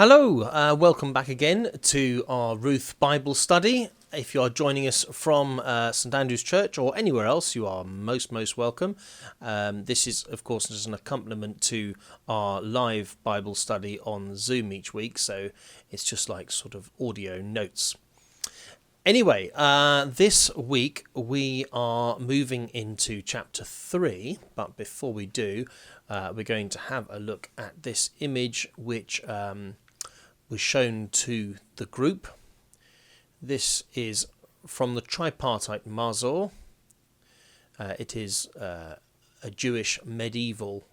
Hello, welcome back again to our Ruth Bible study. If you are joining us from St Andrew's Church or anywhere else, you are most welcome. This is, of course, just an accompaniment to our live Bible study on Zoom each week, so it's just like sort of audio notes. Anyway, this week we are moving into chapter 3, but before we do, we're going to have a look at this image which was shown to the group. This is from the tripartite Mazor. It is a Jewish medieval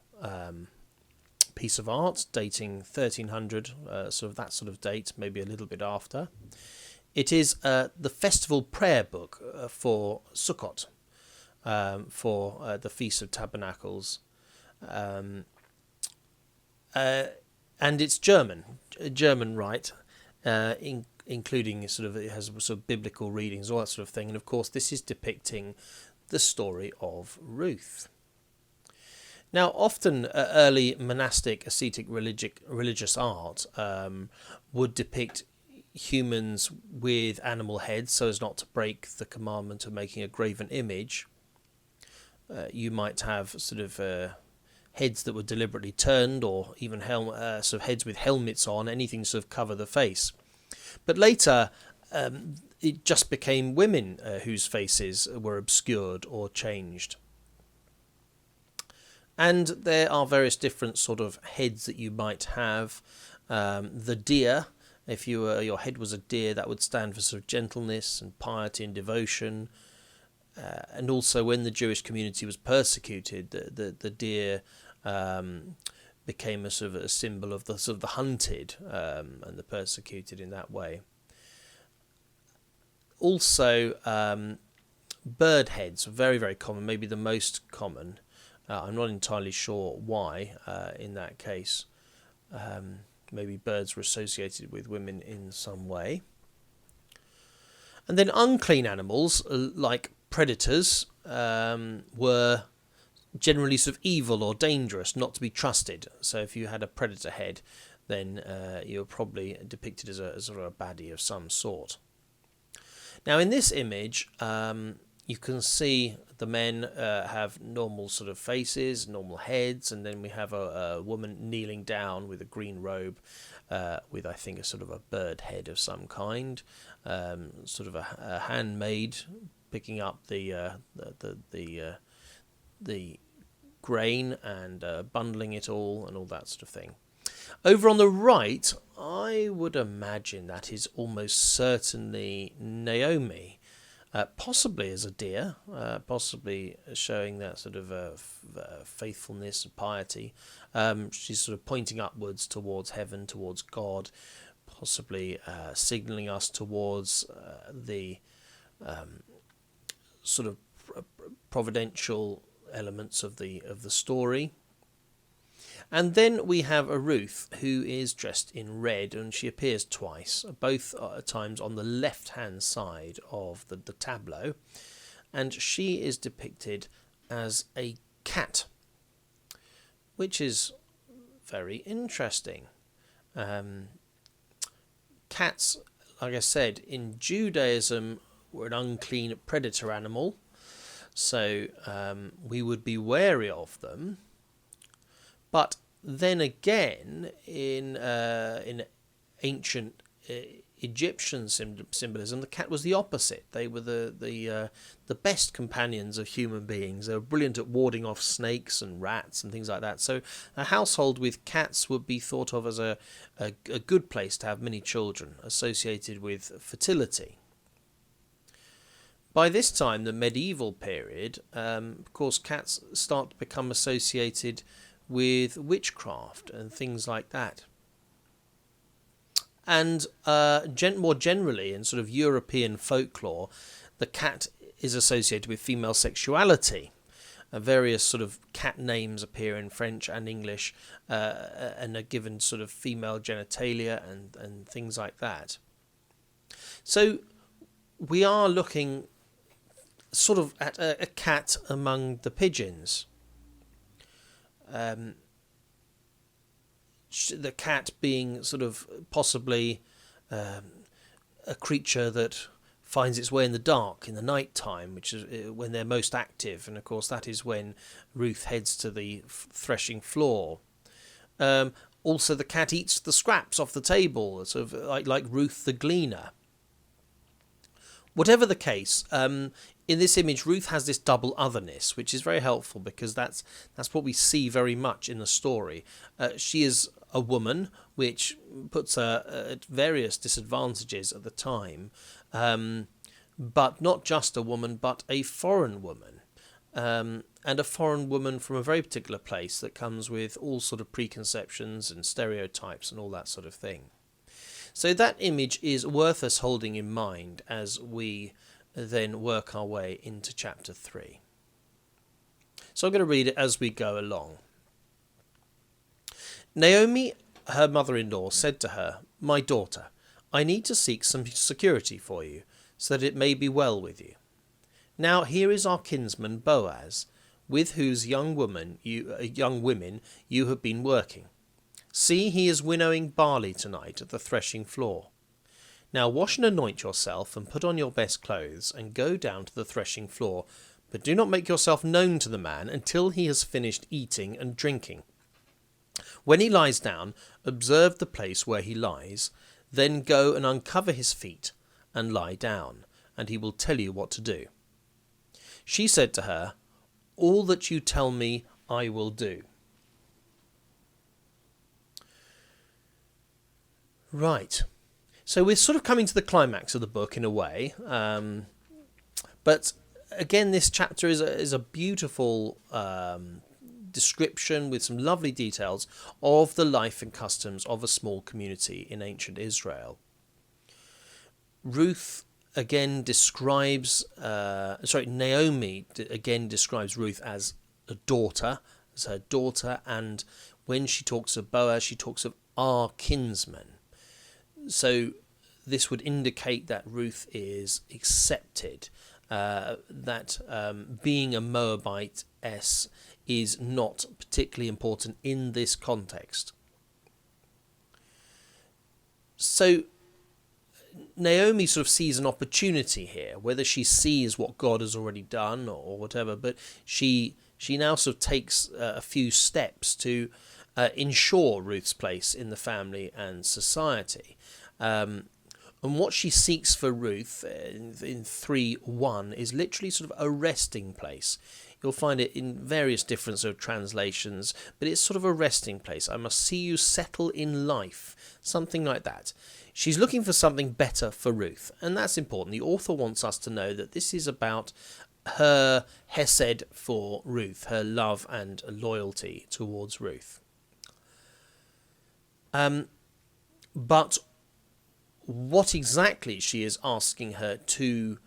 piece of art dating 1300, sort of that sort of date, maybe a little bit after. It is the festival prayer book for Sukkot, for the Feast of Tabernacles. And it's German right, including sort of, it has sort of biblical readings, all that sort of thing. And of course, this is depicting the story of Ruth. Now, often early monastic, ascetic, religious art would depict humans with animal heads so as not to break the commandment of making a graven image. You might have sort of heads that were deliberately turned, or even sort of heads with helmets on, anything to sort of cover the face. But later, it just became women whose faces were obscured or changed. And there are various different sort of heads that you might have. The deer, if your head was a deer, that would stand for sort of gentleness and piety and devotion. And also, when the Jewish community was persecuted, the deer became a sort of a symbol of the hunted and the persecuted in that way. Also, bird heads were very common, maybe the most common. I'm not entirely sure why in that case. Maybe birds were associated with women in some way. And then unclean animals, like predators, were generally sort of evil or dangerous, not to be trusted. So if you had a predator head, then you were probably depicted as a sort of a baddie of some sort. Now, in this image, you can see the men have normal sort of faces, normal heads, and then we have a woman kneeling down with a green robe, with, I think, a sort of a bird head of some kind, sort of a handmaid picking up the grain and bundling it all and all that sort of thing. Over on the right, I would imagine that is almost certainly Naomi, possibly as a deer, possibly showing that sort of faithfulness and piety. She's sort of pointing upwards towards heaven, towards God, possibly signalling us towards the sort of providential elements of the story. And then we have a Ruth who is dressed in red, and she appears twice, both times on the left-hand side of the tableau, and she is depicted as a cat, which is very interesting. Cats, like I said, in Judaism were an unclean predator animal, so we would be wary of them. But then again, in ancient Egyptian symbolism, the cat was the opposite. They were the best companions of human beings. They were brilliant at warding off snakes and rats and things like that. So a household with cats would be thought of as a good place to have many children, associated with fertility. By this time, the medieval period, of course, cats start to become associated with witchcraft and things like that. And more generally, in sort of European folklore, the cat is associated with female sexuality. Various sort of cat names appear in French and English and are given sort of female genitalia and things like that. So we are looking sort of at a cat among the pigeons. the cat being sort of possibly a creature that finds its way in the dark in the night time, which is when they're most active, and of course that is when Ruth heads to the threshing floor. Also, the cat eats the scraps off the table, sort of like Ruth the gleaner. Whatever the case, in this image, Ruth has this double otherness, which is very helpful because that's what we see very much in the story. She is a woman, which puts her at various disadvantages at the time, but not just a woman, but a foreign woman, and a foreign woman from a very particular place that comes with all sort of preconceptions and stereotypes and all that sort of thing. So that image is worth us holding in mind as we then work our way into chapter 3. So I'm going to read it as we go along. Naomi, her mother-in-law, said to her, "My daughter, I need to seek some security for you, so that it may be well with you. Now here is our kinsman Boaz, with whose young women you have been working. See, he is winnowing barley tonight at the threshing floor. Now wash and anoint yourself, and put on your best clothes, and go down to the threshing floor, but do not make yourself known to the man until he has finished eating and drinking. When he lies down, observe the place where he lies, then go and uncover his feet, and lie down, and he will tell you what to do." She said to her, "All that you tell me, I will do." Right. So we're sort of coming to the climax of the book in a way. But again, this chapter is a beautiful description with some lovely details of the life and customs of a small community in ancient Israel. Naomi again describes Ruth as a daughter, as her daughter, and when she talks of Boaz, she talks of our kinsman. So this would indicate that Ruth is accepted, that being a Moabite-ess is not particularly important in this context. So Naomi sort of sees an opportunity here, whether she sees what God has already done or whatever, but she now sort of takes a few steps to ensure Ruth's place in the family and society. And what she seeks for Ruth in 3:1 is literally sort of a resting place. You'll find it in various different sort of translations, but it's sort of a resting place. I must see you settle in life, something like that. She's looking for something better for Ruth, and that's important. The author wants us to know that this is about her hesed for Ruth, her love and loyalty towards Ruth. But what exactly she is asking her to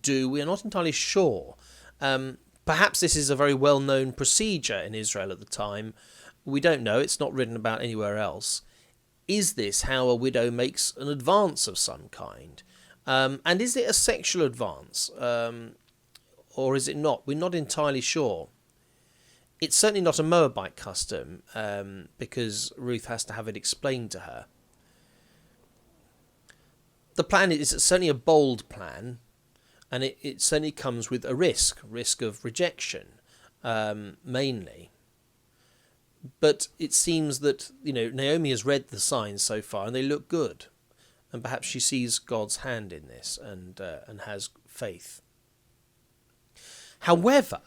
do, we're not entirely sure. Perhaps this is a very well-known procedure in Israel at the time. We don't know. It's not written about anywhere else. Is this how a widow makes an advance of some kind? And is it a sexual advance? Or is it not? We're not entirely sure. It's certainly not a Moabite custom, because Ruth has to have it explained to her. The plan is certainly a bold plan, and it certainly comes with a risk of rejection, mainly. But it seems that Naomi has read the signs so far, and they look good, and perhaps she sees God's hand in this and has faith. However,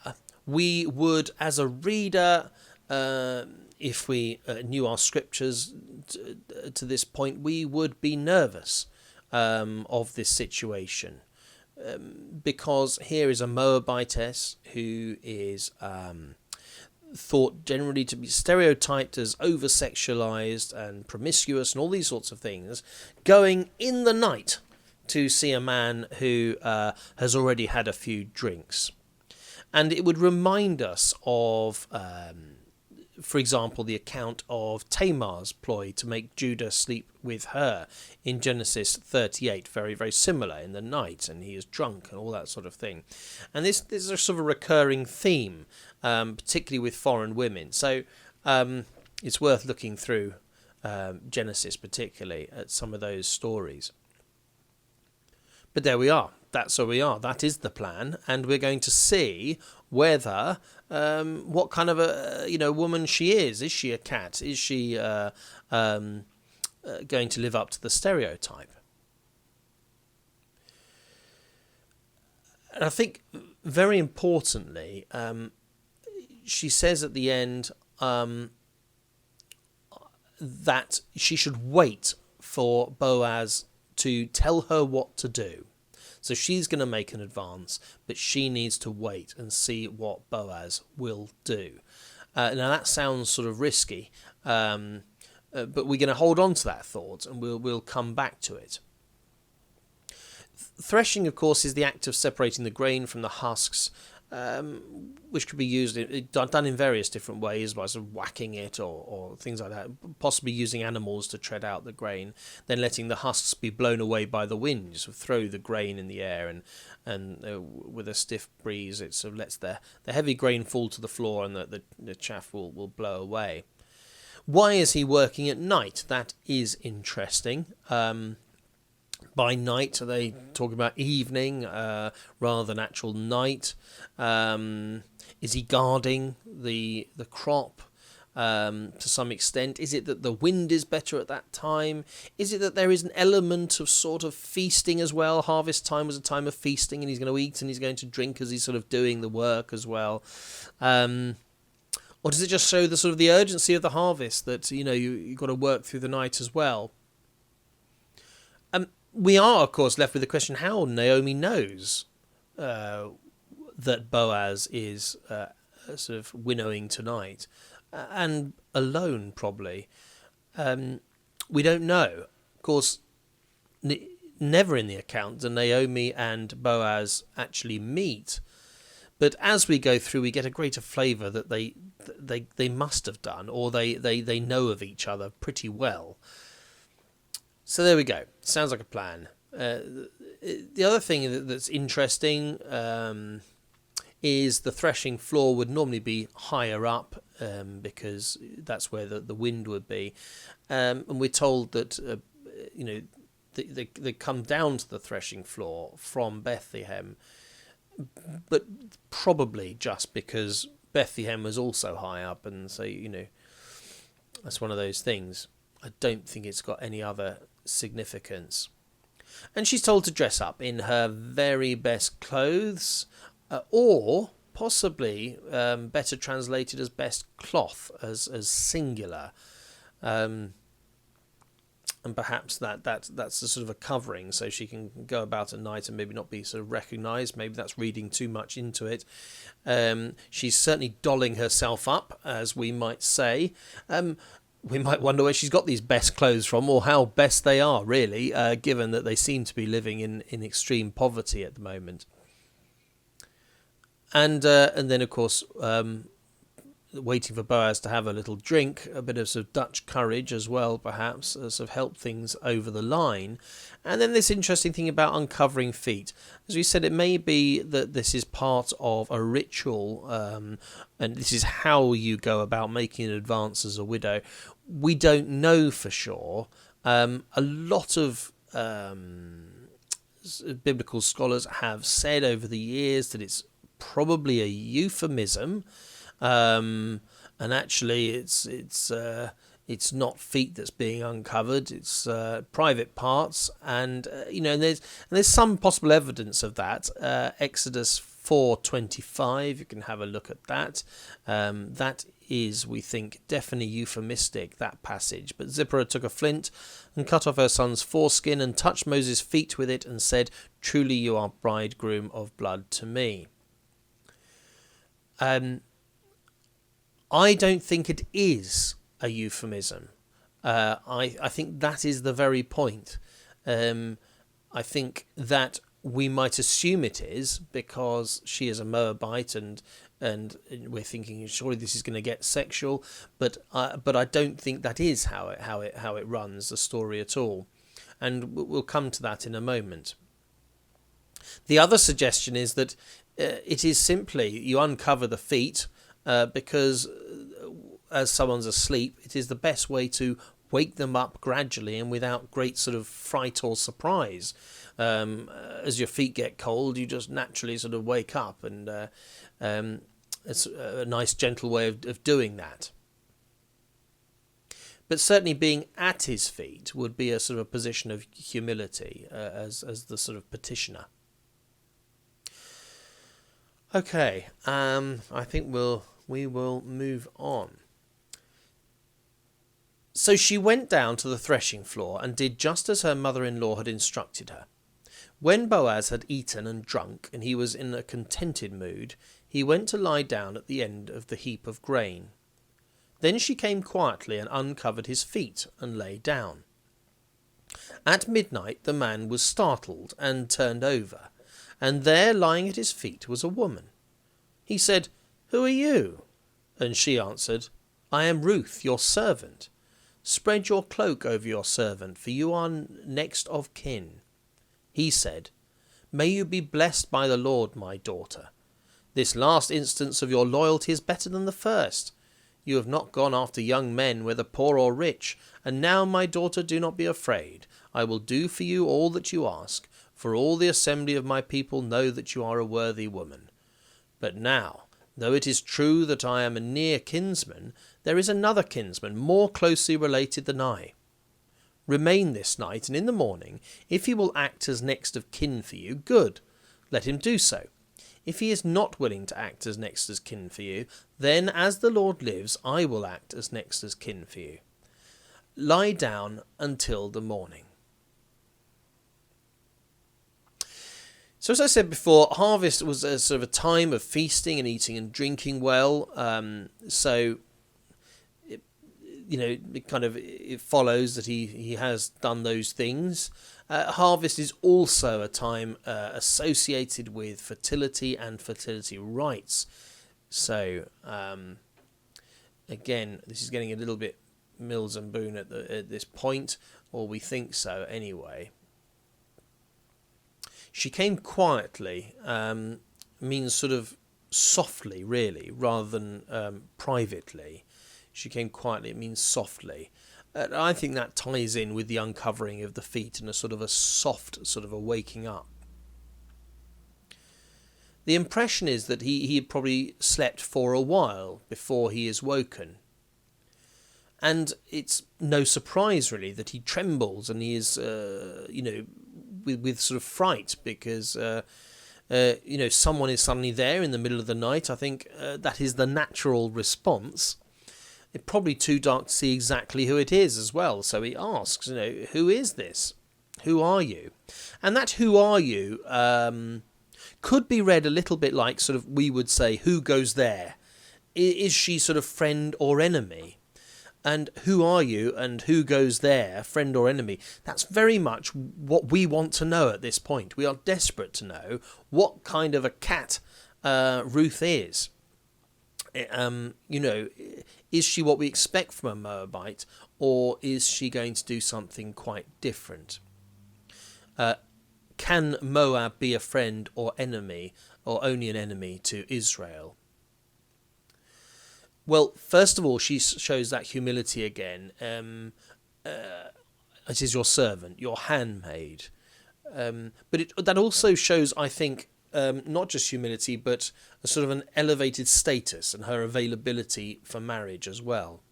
we would, as a reader, if we knew our scriptures to this point, we would be nervous of this situation, because here is a Moabitess who is thought generally to be stereotyped as over-sexualized and promiscuous and all these sorts of things, going in the night to see a man who has already had a few drinks. And it would remind us of, for example, the account of Tamar's ploy to make Judah sleep with her in Genesis 38, very, very similar in the night, and he is drunk and all that sort of thing. And this is a sort of a recurring theme, particularly with foreign women. So it's worth looking through Genesis particularly, at some of those stories. But there we are. That's where we are. That is the plan, and we're going to see whether what kind of a woman she is. Is she a cat? Is she going to live up to the stereotype? And I think very importantly, she says at the end that she should wait for Boaz to tell her what to do. So she's going to make an advance, but she needs to wait and see what Boaz will do. Now that sounds sort of risky, but we're going to hold on to that thought, and we'll come back to it. Threshing, of course, is the act of separating the grain from the husks, which could be done in various different ways, by sort of whacking it or things like that, possibly using animals to tread out the grain, then letting the husks be blown away by the wind, sort of throw the grain in the air, and with a stiff breeze it sort of lets the heavy grain fall to the floor, and the chaff will blow away. Why is he working at night? That is interesting. By night, are they talking about evening rather than actual night? Is he guarding the crop to some extent? Is it that the wind is better at that time? Is it that there is an element of sort of feasting as well? Harvest time was a time of feasting, and he's going to eat and he's going to drink as he's sort of doing the work as well. Or does it just show the sort of the urgency of the harvest, that you've got to work through the night as well? We are, of course, left with the question how Naomi knows that Boaz is sort of winnowing tonight, and alone probably. We don't know. Of course, never in the account do Naomi and Boaz actually meet. But as we go through, we get a greater flavour that they must have done, or they know of each other pretty well. So there we go. Sounds like a plan. The other thing that's interesting is the threshing floor would normally be higher up, because that's where the wind would be. And we're told that they come down to the threshing floor from Bethlehem, but probably just because Bethlehem was also high up, and so that's one of those things. I don't think it's got any other significance. And she's told to dress up in her very best clothes, or possibly better translated as best cloth, as singular, and perhaps that's a sort of a covering, so she can go about at night and maybe not be sort of recognised. Maybe that's reading too much into it. She's certainly dolling herself up, as we might say. We might wonder where she's got these best clothes from, or how best they are, really, given that they seem to be living in extreme poverty at the moment. And then, of course, waiting for Boaz to have a little drink, a bit of sort of Dutch courage as well, perhaps, sort of help things over the line. And then this interesting thing about uncovering feet. As we said, it may be that this is part of a ritual, and this is how you go about making an advance as a widow. We don't know for sure. A lot of biblical scholars have said over the years that it's probably a euphemism, and actually it's not feet that's being uncovered, it's private parts, and there's some possible evidence of that. Exodus 4:25, you can have a look at that. That is, we think, definitely euphemistic, that passage. But Zipporah took a flint and cut off her son's foreskin and touched Moses' feet with it and said, "Truly you are bridegroom of blood to me." I don't think it is a euphemism. I think that is the very point. I think that we might assume it is because she is a Moabite, and we're thinking surely this is going to get sexual, but I don't think that is how it runs the story at all, and we'll come to that in a moment. The other suggestion is that it is simply you uncover the feet because as someone's asleep, it is the best way to wake them up gradually and without great sort of fright or surprise. As your feet get cold, you just naturally sort of wake up, and it's a nice gentle way of doing that. But certainly being at his feet would be a sort of position of humility, as the sort of petitioner. Okay, I think we will move on. So she went down to the threshing floor and did just as her mother-in-law had instructed her. When Boaz had eaten and drunk, and he was in a contented mood, he went to lie down at the end of the heap of grain. Then she came quietly and uncovered his feet and lay down. At midnight the man was startled and turned over, and there lying at his feet was a woman. He said, "Who are you?" And she answered, "I am Ruth, your servant. Spread your cloak over your servant, for you are next of kin." He said, "May you be blessed by the Lord, my daughter. This last instance of your loyalty is better than the first. You have not gone after young men, whether poor or rich, and now, my daughter, do not be afraid. I will do for you all that you ask, for all the assembly of my people know that you are a worthy woman. But now, though it is true that I am a near kinsman, there is another kinsman more closely related than I. Remain this night, and in the morning, if he will act as next of kin for you, good, let him do so. If he is not willing to act as next of kin for you, then, as the Lord lives, I will act as next of kin for you. Lie down until the morning." So as I said before, harvest was a sort of a time of feasting and eating and drinking well. It follows that he has done those things. Harvest is also a time associated with fertility and fertility rites. So again, this is getting a little bit Mills and Boone at this point, or we think so anyway. She came quietly, means sort of softly, really, rather than privately. She came quietly, it means softly. I think that ties in with the uncovering of the feet and a sort of a soft sort of a waking up. The impression is that he had probably slept for a while before he is woken. And it's no surprise, really, that he trembles and he is, with sort of fright because, someone is suddenly there in the middle of the night. I think that is the natural response. It's probably too dark to see exactly who it is as well. So he asks, who is this? Who are you? And that "who are you" could be read a little bit like sort of we would say, "Who goes there?" Is she sort of friend or enemy? And "who are you" and "who goes there," friend or enemy, that's very much what we want to know at this point. We are desperate to know what kind of a cat Ruth is. Is she what we expect from a Moabite, or is she going to do something quite different? Can Moab be a friend or enemy, or only an enemy to Israel? Well, first of all, she shows that humility again. It is your servant, your handmaid. But that also shows, I think, not just humility, but a sort of an elevated status and her availability for marriage as well.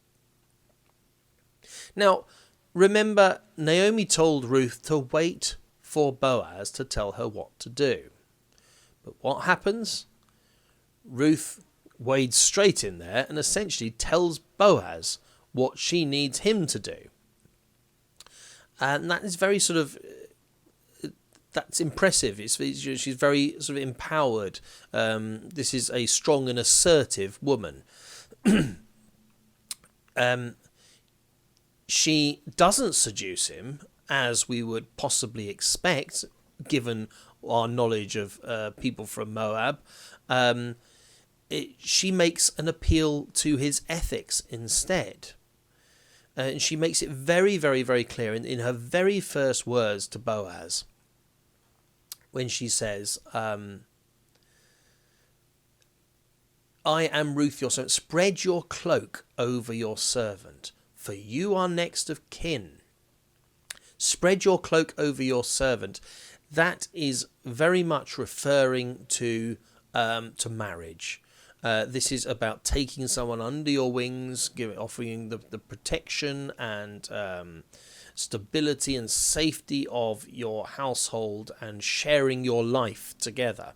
Now, remember, Naomi told Ruth to wait for Boaz to tell her what to do. But what happens? Ruth wades straight in there and essentially tells Boaz what she needs him to do. And that is very sort of... that's impressive. She's very sort of empowered. This is a strong and assertive woman. She doesn't seduce him, as we would possibly expect, given our knowledge of people from Moab. She makes an appeal to his ethics instead. And she makes it very, very, very clear in her very first words to Boaz, when she says, "I am Ruth, your servant. Spread your cloak over your servant, for you are next of kin. Spread your cloak over your servant. That is very much referring to marriage. This is about taking someone under your wings, offering the protection and stability and safety of your household and sharing your life together.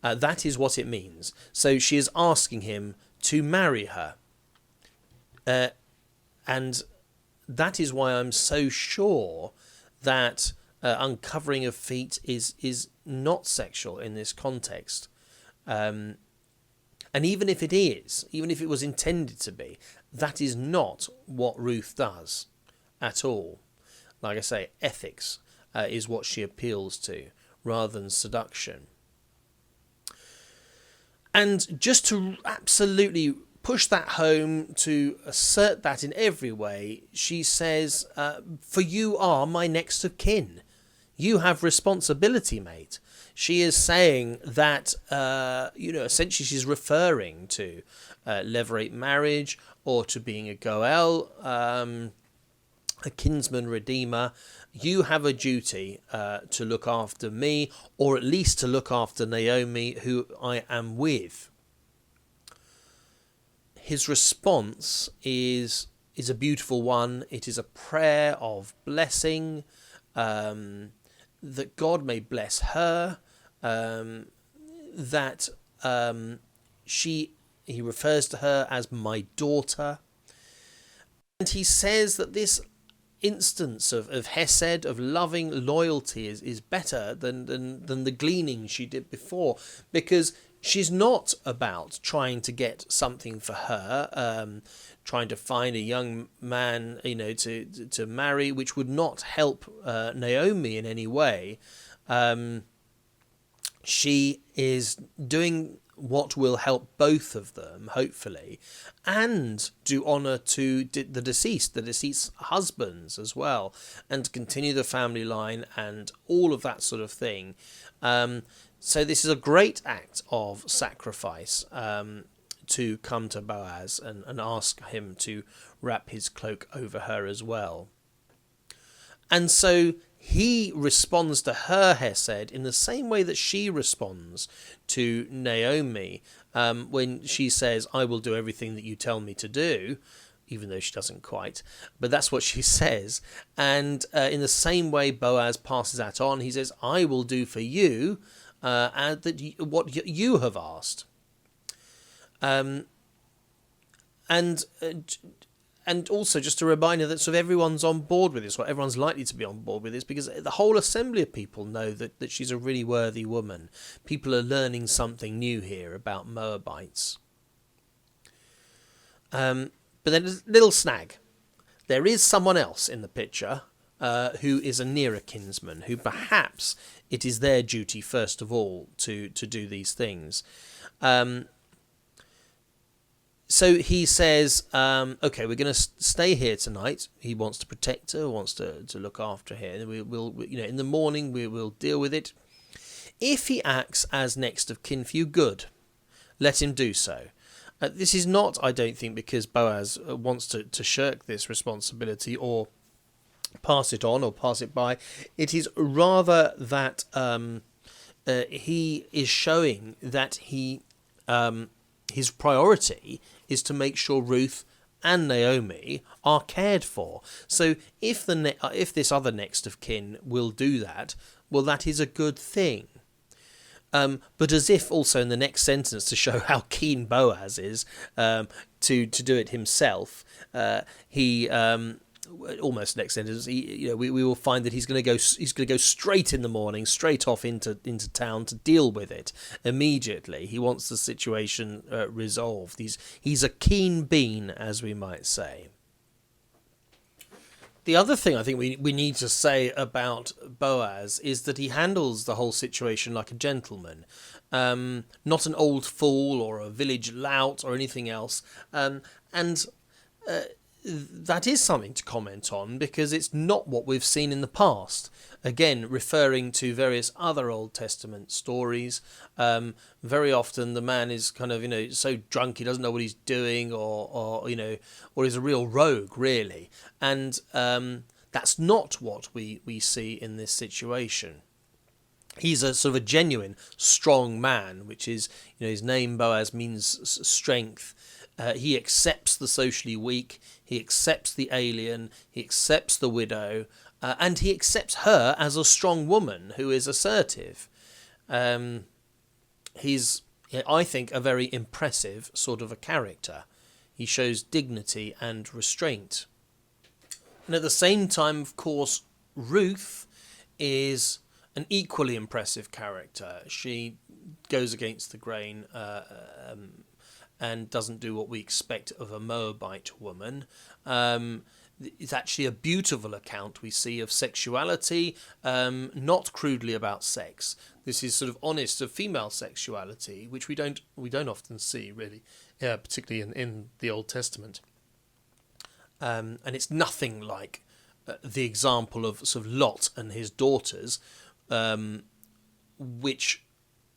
That is what it means. So she is asking him to marry her. And that is why I'm so sure that uncovering of feet is not sexual in this context. And even if it is, even if it was intended to be, that is not what Ruth does at all. Like I say, ethics is what she appeals to rather than seduction. And just to absolutely push that home, to assert that in every way, she says, for you are my next of kin. You have responsibility, mate. She is saying that, essentially she's referring to levirate marriage or to being a goel, a kinsman redeemer. You have a duty to look after me, or at least to look after Naomi, who I am with. His response is a beautiful one. It is a prayer of blessing, that God may bless her, that he refers to her as my daughter. And he says that this instance of hesed, of loving loyalty, is better than the gleaning she did before, because she's not about trying to get something for her, trying to find a young man, to marry, which would not help Naomi in any way. She is doing what will help both of them, hopefully, and do honour to the deceased's husbands as well, and continue the family line and all of that sort of thing. So this is a great act of sacrifice to come to Boaz and ask him to wrap his cloak over her as well. And so he responds to her hesed in the same way that she responds to Naomi when she says, I will do everything that you tell me to do, even though she doesn't quite. But that's what she says. And in the same way, Boaz passes that on. He says, I will do for you what you have asked. And also just a reminder that sort of everyone's on board with this, or everyone's likely to be on board with this, because the whole assembly of people know that she's a really worthy woman. People are learning something new here about Moabites. But then there's a little snag. There is someone else in the picture who is a nearer kinsman, who perhaps it is their duty first of all to do these things. So he says, okay, we're going to stay here tonight. He wants to protect her, wants to look after her. And we'll in the morning we will deal with it. If he acts as next of kin for you, good. Let him do so. This is not, I don't think, because Boaz wants to shirk this responsibility or pass it on or pass it by. It is rather that he is showing that his priority is to make sure Ruth and Naomi are cared for. So if this other next of kin will do that, well, that is a good thing. But as if also in the next sentence to show how keen Boaz is to do it himself, he almost next sentence, we will find that he's going to go straight in the morning, straight off into town to deal with it immediately. He wants the situation resolved. He's a keen bean, as we might say. The other thing I think we need to say about Boaz is that he handles the whole situation like a gentleman, not an old fool or a village lout or anything else. that is something to comment on, because it's not what we've seen in the past. Again, referring to various other Old Testament stories, very often the man is kind of, so drunk he doesn't know what he's doing, or he's a real rogue, really. And that's not what we see in this situation. He's a sort of a genuine strong man, which is, his name Boaz means strength. He accepts the socially weak, he accepts the alien, he accepts the widow, and he accepts her as a strong woman who is assertive. He's, I think, a very impressive sort of a character. He shows dignity and restraint. And at the same time, of course, Ruth is an equally impressive character. She goes against the grain and doesn't do what we expect of a Moabite woman. It's actually a beautiful account we see of sexuality, not crudely about sex. This is sort of honest of female sexuality, which we don't often see, really, particularly in the Old Testament. And it's nothing like the example of sort of Lot and his daughters, which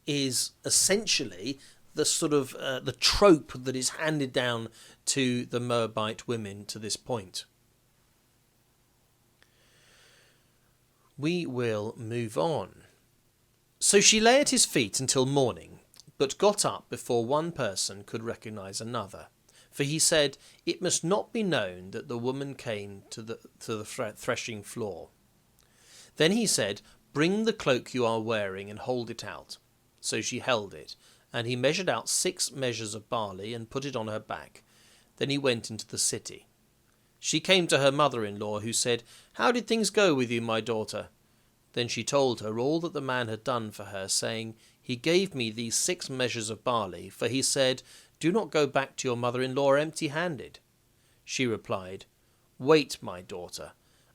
is essentially the sort of the trope that is handed down to the Moabite women to this point. We will move on. So she lay at his feet until morning, but got up before one person could recognize another. For he said, "It must not be known that the woman came to the threshing floor." Then he said, "Bring the cloak you are wearing and hold it out." So she held it, and he measured out 6 measures of barley and put it on her back. Then he went into the city. She came to her mother-in-law, who said, "How did things go with you, my daughter?" Then she told her all that the man had done for her, saying, "He gave me these 6 measures of barley, for he said, 'Do not go back to your mother-in-law empty-handed.'" She replied, "Wait, my daughter,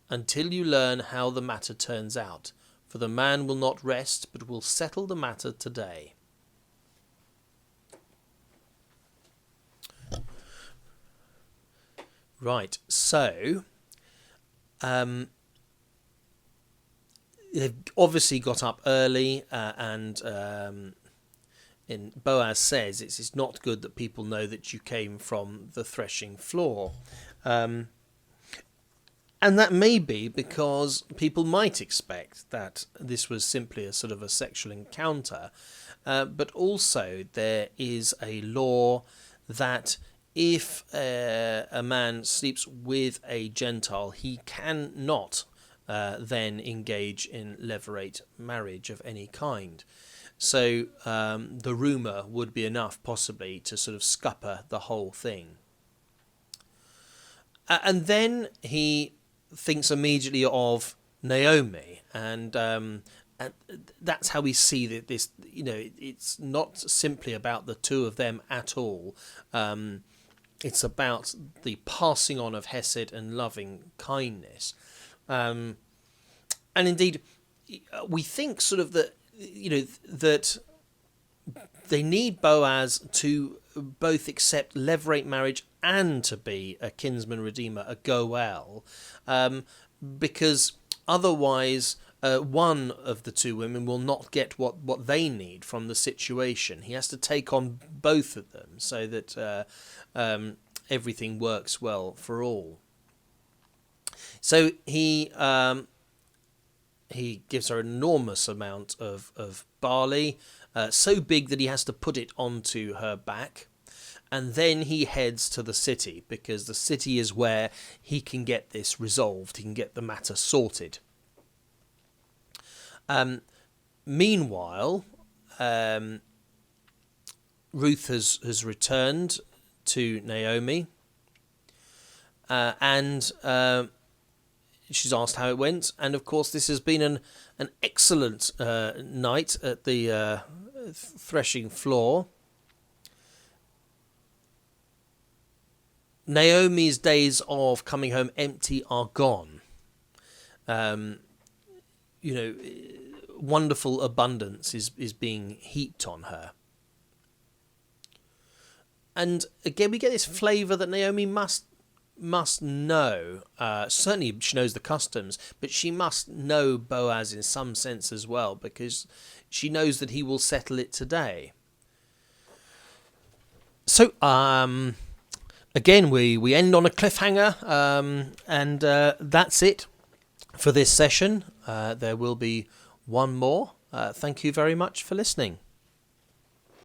until you learn how the matter turns out, for the man will not rest, but will settle the matter today." Right, so they've obviously got up early, and Boaz says it's not good that people know that you came from the threshing floor. And that may be because people might expect that this was simply a sort of a sexual encounter, but also there is a law that if a man sleeps with a Gentile, he cannot then engage in levirate marriage of any kind. So the rumour would be enough possibly to sort of scupper the whole thing. And then he thinks immediately of Naomi, and that's how we see that this, it's not simply about the two of them at all. It's about the passing on of hesed and loving kindness. And indeed, we think sort of that, that they need Boaz to both accept levirate marriage and to be a kinsman redeemer, a goel, because otherwise one of the two women will not get what they need from the situation. He has to take on both of them so that everything works well for all. So he gives her an enormous amount of barley, so big that he has to put it onto her back. And then he heads to the city, because the city is where he can get this resolved. He can get the matter sorted. Meanwhile, Ruth has returned to Naomi, and she's asked how it went. And of course, this has been an excellent night at the threshing floor. Naomi's days of coming home empty are gone. Wonderful abundance is being heaped on her. And again, we get this flavour that Naomi must must know, certainly she knows the customs, but she must know Boaz in some sense as well, because she knows that he will settle it today. So, again, we end on a cliffhanger, and that's it for this session. There will be one more. Thank you very much for listening.